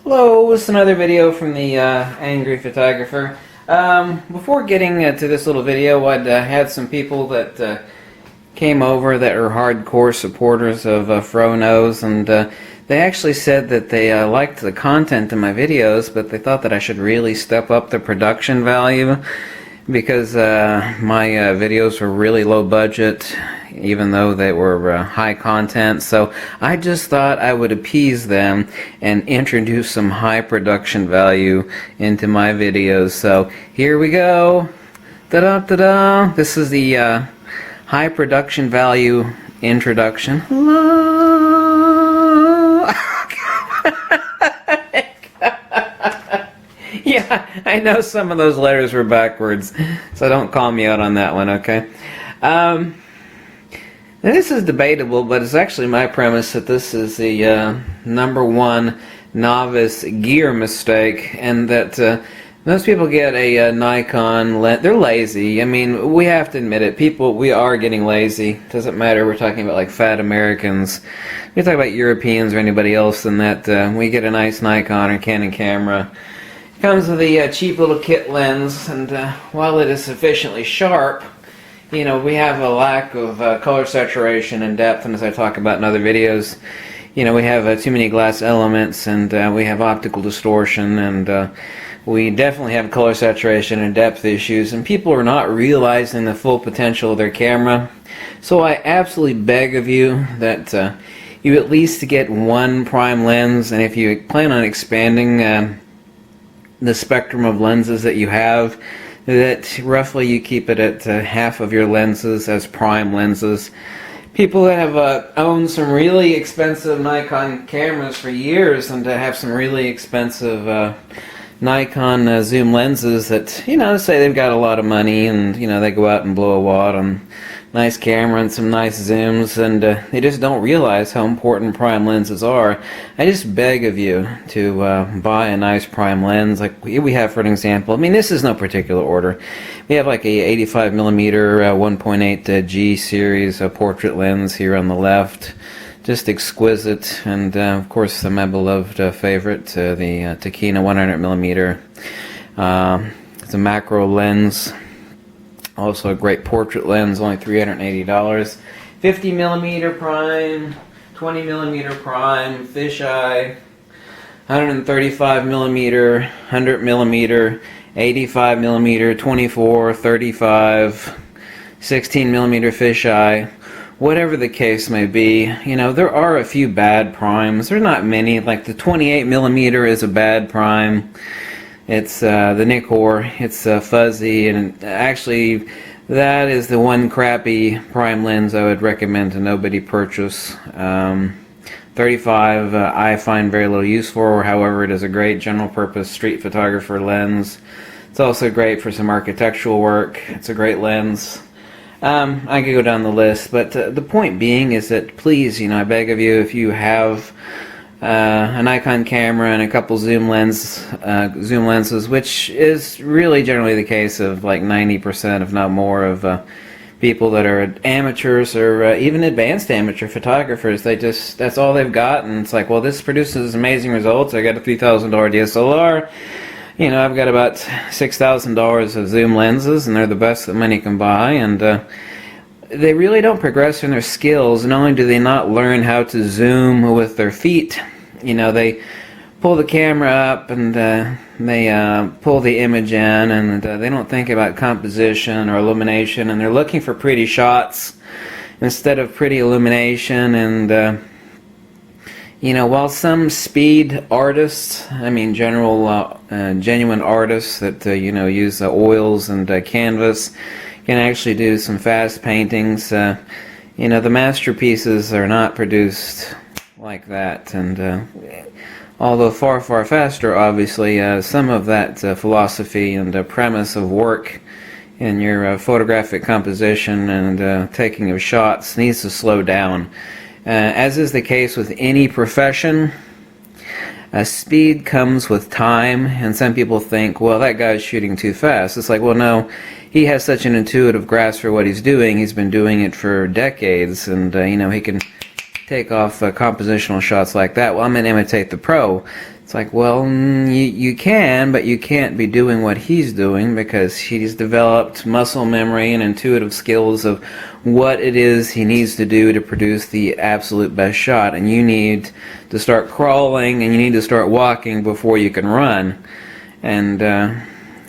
Hello, it's another video from the Angry Photographer. Before getting to this little video, I'd had some people that came over that are hardcore supporters of Fronos, and they actually said that they liked the content in my videos, but they thought that I should really step up the production value because my videos were really low budget, even though they were high content. So I just thought I would appease them and introduce some high production value into my videos. So here we go. Ta-da, this is the high production value introduction. Hello. Yeah, I know some of those letters were backwards, so don't call me out on that one, okay? Now this is debatable, but it's actually my premise that this is the #1 novice gear mistake, and that most people get a Nikon lens. They're lazy. I mean, we have to admit it. We are getting lazy. Doesn't matter. We're talking about like fat Americans. We talk about Europeans or anybody else, and that we get a nice Nikon or Canon camera. Comes with a cheap little kit lens, and while it is sufficiently sharp, you know, we have a lack of color saturation and depth, and as I talk about in other videos, you know, we have too many glass elements, and we have optical distortion, and we definitely have color saturation and depth issues, and people are not realizing the full potential of their camera. So I absolutely beg of you that you at least get one prime lens, and if you plan on expanding the spectrum of lenses that you have, that roughly you keep it at half of your lenses as prime lenses. People that have owned some really expensive Nikon cameras for years, and to have some really expensive Nikon zoom lenses that, you know, say they've got a lot of money, and, you know, they go out and blow a wad on nice camera and some nice zooms, and they just don't realize how important prime lenses are. I just beg of you to buy a nice prime lens like we have, for an example. I mean, this is no particular order. We have like a 85mm 1.8 G series portrait lens here on the left. Just exquisite, and of course my beloved favorite, the Nikon 100mm. It's a macro lens. Also a great portrait lens, only $380. 50mm prime, 20mm prime, fisheye, 135mm, 100mm, 85mm, 24, 35, 16mm fisheye. Whatever the case may be, you know, there are a few bad primes. There are not many. Like the 28mm is a bad prime. It's the Nikkor. It's fuzzy, and actually that is the one crappy prime lens I would recommend to nobody purchase. 35 I find very little use for. However, it is a great general purpose street photographer lens. It's also great for some architectural work. It's a great lens. I could go down the list, but the point being is that, please, you know, I beg of you, if you have a Nikon camera and a couple zoom lenses, which is really generally the case of like 90%, if not more, of people that are amateurs or even advanced amateur photographers. That's all they've got, and it's like, well, this produces amazing results. I got a $3,000 DSLR. You know, I've got about $6,000 of zoom lenses, and they're the best that money can buy, and they really don't progress in their skills. Not only do they not learn how to zoom with their feet, you know, they pull the camera up, and they pull the image in, and they don't think about composition or illumination, and they're looking for pretty shots instead of pretty illumination. And you know, while some speed artists, I mean genuine artists that you know, use oils and canvas, can actually do some fast paintings, you know, the masterpieces are not produced like that. And although far faster, obviously, some of that philosophy and premise of work in your photographic composition and taking of shots needs to slow down. As is the case with any profession, speed comes with time, and some people think, well, that guy's shooting too fast. It's like, well, no, he has such an intuitive grasp for what he's doing. He's been doing it for decades, and you know, he can take off compositional shots like that. Well, I'm going to imitate the pro. It's like, well, you can, but you can't be doing what he's doing, because he's developed muscle memory and intuitive skills of what it is he needs to do to produce the absolute best shot. And you need to start crawling and you need to start walking before you can run. And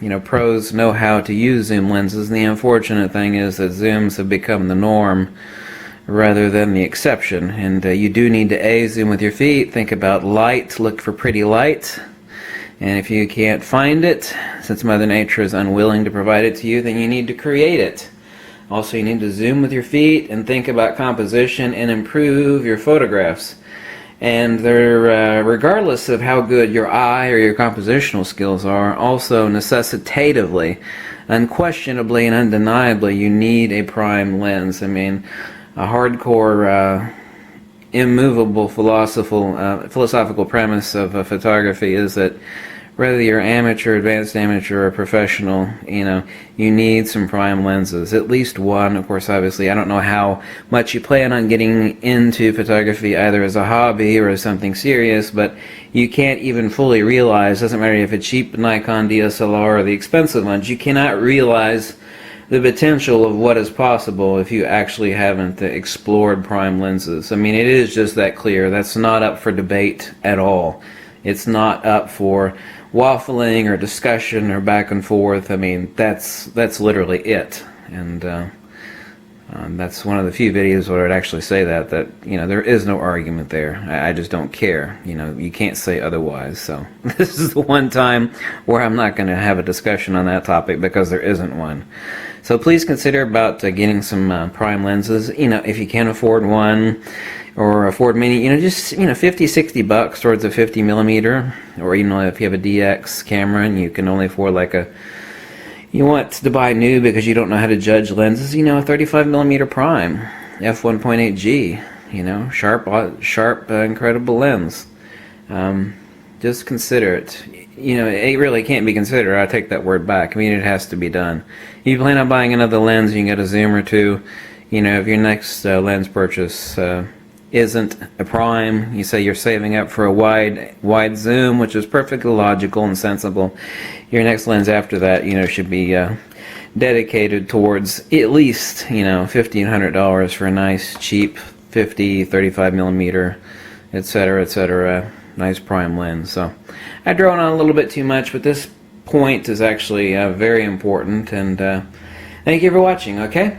you know, pros know how to use zoom lenses, and the unfortunate thing is that zooms have become the norm rather than the exception. And you do need to zoom with your feet, think about light, look for pretty light, and if you can't find it, since Mother Nature is unwilling to provide it to you, then you need to create it. Also, you need to zoom with your feet and think about composition and improve your photographs. And they're, regardless of how good your eye or your compositional skills are, also necessitatively, unquestionably and undeniably, you need a prime lens. I mean, a hardcore, immovable philosophical premise of photography is that whether you're amateur, advanced amateur, or professional, you know, you need some prime lenses. At least one. Of course, obviously, I don't know how much you plan on getting into photography either as a hobby or as something serious, but you can't even fully realize, doesn't matter if it's cheap Nikon DSLR or the expensive ones, you cannot realize the potential of what is possible if you actually haven't explored prime lenses. I mean, it is just that clear. That's not up for debate at all. It's not up for waffling or discussion or back and forth. I mean, that's literally it. And that's one of the few videos where I'd actually say that you know, there is no argument there. I just don't care. You know, you can't say otherwise. So this is the one time where I'm not going to have a discussion on that topic, because there isn't one. So please consider about getting some prime lenses. You know, if you can't afford one, or afford many, you know, just, you know, 50, 60 bucks towards a 50 millimeter, or, you know, if you have a DX camera and you can only afford like you want to buy new because you don't know how to judge lenses, you know, a 35 millimeter prime, f1.8G, you know, sharp, incredible lens. Just consider it. You know, it really can't be considered. I take that word back. I mean, it has to be done. If you plan on buying another lens, you can get a zoom or two. You know, if your next lens purchase isn't a prime, you say you're saving up for a wide zoom, which is perfectly logical and sensible. Your next lens after that, you know, should be dedicated towards at least, you know, $1,500 for a nice, cheap 50, 35 millimeter, etc., nice prime lens. So I drone on a little bit too much, but this point is actually very important. And thank you for watching. Okay.